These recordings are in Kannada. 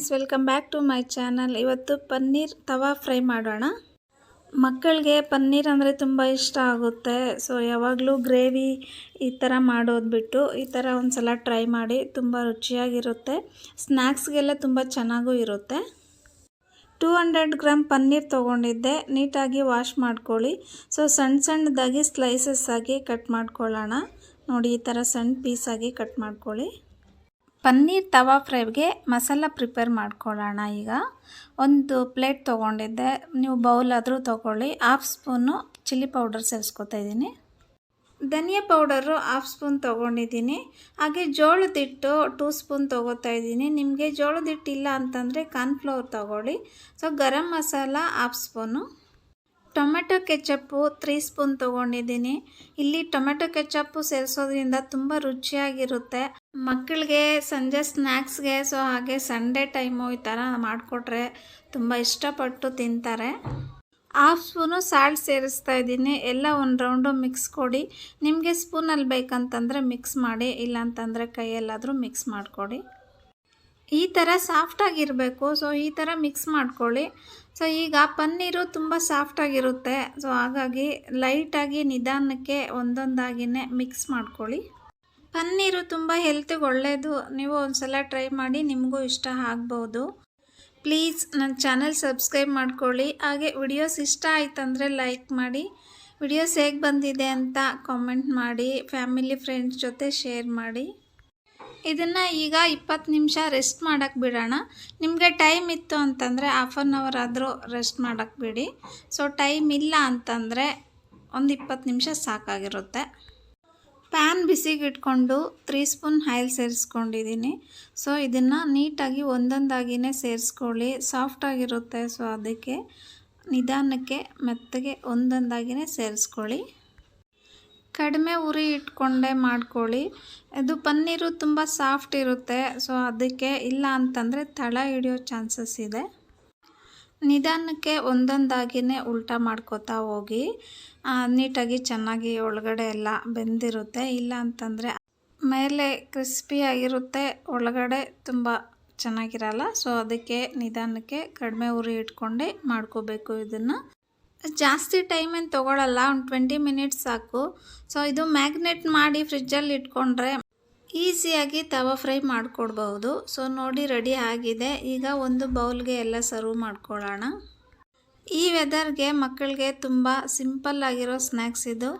Friends, welcome back to my channel. ಇವತ್ತು ಪನ್ನೀರ್ ತವಾ ಫ್ರೈ ಮಾಡೋಣ. ಮಕ್ಕಳಿಗೆ ಪನ್ನೀರ್ ಅಂದರೆ ತುಂಬ ಇಷ್ಟ ಆಗುತ್ತೆ. ಸೊ ಯಾವಾಗಲೂ ಗ್ರೇವಿ ಈ ಥರ ಮಾಡೋದು ಬಿಟ್ಟು ಈ ಥರ ಒಂದು ಸಲ ಟ್ರೈ ಮಾಡಿ, ತುಂಬ ರುಚಿಯಾಗಿರುತ್ತೆ. ಸ್ನ್ಯಾಕ್ಸ್ಗೆಲ್ಲ ತುಂಬ ಚೆನ್ನಾಗೂ ಇರುತ್ತೆ. 200 ಗ್ರಾಮ್ ಪನ್ನೀರ್ ತೊಗೊಂಡಿದ್ದೆ. ನೀಟಾಗಿ ವಾಶ್ ಮಾಡ್ಕೊಳ್ಳಿ. ಸೊ ಸಣ್ಣದಾಗಿ ಸ್ಲೈಸಸ್ ಆಗಿ ಕಟ್ ಮಾಡ್ಕೊಳ್ಳೋಣ. ನೋಡಿ, ಈ ಥರ ಸಣ್ಣ ಪೀಸಾಗಿ ಕಟ್ ಮಾಡ್ಕೊಳ್ಳಿ. ಪನ್ನೀರ್ ತವಾ ಫ್ರೈಗೆ ಮಸಾಲ ಪ್ರಿಪೇರ್ ಮಾಡ್ಕೊಳ್ಳೋಣ. ಈಗ ಒಂದು ಪ್ಲೇಟ್ ತೊಗೊಂಡಿದ್ದೆ, ನೀವು ಬೌಲ್ ಆದರೂ ತೊಗೊಳ್ಳಿ. 1/2 ಸ್ಪೂನು ಚಿಲ್ಲಿ ಪೌಡರ್ ಸೇರಿಸ್ಕೊತಾ ಇದ್ದೀನಿ. ಧನಿಯಾ ಪೌಡರು 1/2 ಸ್ಪೂನ್ ತೊಗೊಂಡಿದ್ದೀನಿ. ಹಾಗೆ ಜೋಳದ ಹಿಟ್ಟು 2 ಸ್ಪೂನ್ ತೊಗೋತಾ ಇದ್ದೀನಿ. ನಿಮಗೆ ಜೋಳದ ಹಿಟ್ಟಿಲ್ಲ ಅಂತಂದರೆ ಕಾರ್ನ್ಫ್ಲವರ್ ತೊಗೊಳ್ಳಿ. So garam masala 1/2 spoon. Tomato ketchup 3 spoon ತೊಗೊಂಡಿದ್ದೀನಿ. ಇಲ್ಲಿ ಟೊಮೆಟೊ ಕೆಚಪ್ಪು ಸೇರಿಸೋದ್ರಿಂದ ತುಂಬ ರುಚಿಯಾಗಿರುತ್ತೆ. ಮಕ್ಕಳಿಗೆ ಸಂಜೆ ಸ್ನ್ಯಾಕ್ಸ್ಗೆ, ಸೊ ಹಾಗೆ ಸಂಡೇ ಟೈಮು ಈ ಥರ ಮಾಡಿಕೊಟ್ರೆ ತುಂಬ ಇಷ್ಟಪಟ್ಟು ತಿಂತಾರೆ. 1/2 ಸ್ಪೂನು ಸಾಲ್ಟ್ ಸೇರಿಸ್ತಾ ಇದ್ದೀನಿ. ಎಲ್ಲ ಒಂದು ರೌಂಡು ಮಿಕ್ಸ್ ಕೊಡಿ. ನಿಮಗೆ ಸ್ಪೂನಲ್ಲಿ ಬೇಕಂತಂದರೆ ಮಿಕ್ಸ್ ಮಾಡಿ, ಇಲ್ಲಾಂತಂದರೆ ಕೈಯಲ್ಲಾದರೂ ಮಿಕ್ಸ್ ಮಾಡಿಕೊಡಿ. ಈ ಥರ ಸಾಫ್ಟಾಗಿರಬೇಕು. ಸೊ ಈ ಥರ ಮಿಕ್ಸ್ ಮಾಡ್ಕೊಳ್ಳಿ. ಸೊ ಈಗ ಪನ್ನೀರು ತುಂಬ ಸಾಫ್ಟಾಗಿರುತ್ತೆ. ಸೊ ಹಾಗಾಗಿ ಲೈಟಾಗಿ ನಿಧಾನಕ್ಕೆ ಒಂದೊಂದಾಗಿಯೇ ಮಿಕ್ಸ್ ಮಾಡ್ಕೊಳ್ಳಿ. ಪನ್ನೀರು ತುಂಬ ಹೆಲ್ತಿಗೆ ಒಳ್ಳೆಯದು. ನೀವು ಒಂದು ಸಲ ಟ್ರೈ ಮಾಡಿ, ನಿಮಗೂ ಇಷ್ಟ ಆಗ್ಬೋದು. ಪ್ಲೀಸ್ ನನ್ನ ಚಾನಲ್ ಸಬ್ಸ್ಕ್ರೈಬ್ ಮಾಡ್ಕೊಳ್ಳಿ. ಹಾಗೆ ವಿಡಿಯೋಸ್ ಇಷ್ಟ ಆಯ್ತಂದರೆ ಲೈಕ್ ಮಾಡಿ. ವಿಡಿಯೋಸ್ ಹೇಗೆ ಬಂದಿದೆ ಅಂತ ಕಾಮೆಂಟ್ ಮಾಡಿ. ಫ್ಯಾಮಿಲಿ ಫ್ರೆಂಡ್ಸ್ ಜೊತೆ ಶೇರ್ ಮಾಡಿ. ಇದನ್ನು ಈಗ 20 ನಿಮಿಷ ರೆಸ್ಟ್ ಮಾಡೋಕ್ಕೆ ಬಿಡೋಣ. ನಿಮಗೆ ಟೈಮ್ ಇತ್ತು ಅಂತಂದರೆ 1/2 ಅವರ್ ಆದರೂ ರೆಸ್ಟ್ ಮಾಡೋಕ್ಕೆ ಬಿಡಿ. ಸೊ ಟೈಮ್ ಇಲ್ಲ ಅಂತಂದರೆ ಒಂದು 20 ನಿಮಿಷ ಸಾಕಾಗಿರುತ್ತೆ. ಪ್ಯಾನ್ ಬಿಸಿಗೆ ಇಟ್ಕೊಂಡು 3 ಸ್ಪೂನ್ ಆಯಿಲ್ ಸೇರಿಸ್ಕೊಂಡಿದ್ದೀನಿ. ಸೊ ಇದನ್ನು ನೀಟಾಗಿ ಒಂದೊಂದಾಗಿಯೇ ಸೇರಿಸ್ಕೊಳ್ಳಿ. ಸಾಫ್ಟಾಗಿರುತ್ತೆ. ಸೊ ಅದಕ್ಕೆ ನಿಧಾನಕ್ಕೆ ಮೆತ್ತಗೆ ಒಂದೊಂದಾಗಿಯೇ ಸೇರಿಸ್ಕೊಳ್ಳಿ. ಕಡಿಮೆ ಉರಿ ಇಟ್ಕೊಂಡೇ ಮಾಡ್ಕೊಳ್ಳಿ. ಇದು ಪನ್ನೀರು ತುಂಬ ಸಾಫ್ಟ್ ಇರುತ್ತೆ. ಸೊ ಅದಕ್ಕೆ ಇಲ್ಲ ಅಂತಂದರೆ ತಳ ಹಿಡಿಯೋ ಚಾನ್ಸಸ್ ಇದೆ. ನಿಧಾನಕ್ಕೆ ಒಂದೊಂದಾಗಿಯೇ ಉಲ್ಟಾ ಮಾಡ್ಕೋತಾ ಹೋಗಿ. ನೀಟಾಗಿ ಚೆನ್ನಾಗಿ ಒಳಗಡೆ ಎಲ್ಲ ಬೆಂದಿರುತ್ತೆ. ಇಲ್ಲ ಅಂತಂದರೆ ಮೇಲೆ ಕ್ರಿಸ್ಪಿಯಾಗಿರುತ್ತೆ, ಒಳಗಡೆ ತುಂಬ ಚೆನ್ನಾಗಿರಲ್ಲ. ಸೊ ಅದಕ್ಕೆ ನಿಧಾನಕ್ಕೆ ಕಡಿಮೆ ಉರಿ ಇಟ್ಕೊಂಡೇ ಮಾಡ್ಕೋಬೇಕು. ಇದನ್ನು ಜಾಸ್ತಿ ಟೈಮ್ ಏನು ತೊಗೊಳ್ಳಲ್ಲ, ಒಂದು 20 ಮಿನಿಟ್ಸ್ ಸಾಕು. ಸೊ ಇದು ಮ್ಯಾಗ್ನೇಟ್ ಮಾಡಿ ಫ್ರಿಜ್ಜಲ್ಲಿ ಇಟ್ಕೊಂಡ್ರೆ ಈಸಿಯಾಗಿ ತವಾ ಫ್ರೈ ಮಾಡಿಕೊಡ್ಬಹುದು. ಸೊ ನೋಡಿ, ರೆಡಿ ಆಗಿದೆ. ಈಗ ಒಂದು ಬೌಲ್ಗೆ ಎಲ್ಲ ಸರ್ವ್ ಮಾಡ್ಕೊಳ್ಳೋಣ. ಈ ವೆದರ್ಗೆ ಮಕ್ಕಳಿಗೆ ತುಂಬ ಸಿಂಪಲ್ ಆಗಿರೋ ಸ್ನ್ಯಾಕ್ಸ್ ಇದು.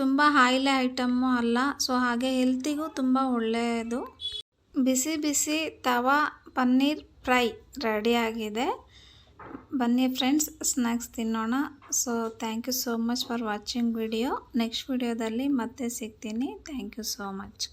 ತುಂಬ ಆಯಿಲಿ ಐಟಮ್ಮು ಅಲ್ಲ. ಸೊ ಹಾಗೆ ಹೆಲ್ತಿಗೂ ತುಂಬ ಒಳ್ಳೆಯದು. ಬಿಸಿ ಬಿಸಿ ತವಾ ಪನ್ನೀರ್ ಫ್ರೈ ರೆಡಿ ಆಗಿದೆ. ಬನ್ನಿ ಫ್ರೆಂಡ್ಸ್, ಸ್ನ್ಯಾಕ್ಸ್ ತಿನ್ನೋಣ. So thank you so much for watching video. Next ವಿಡಿಯೋದಲ್ಲಿ ಮತ್ತೆ ಸಿಗ್ತೀನಿ. Thank you so much.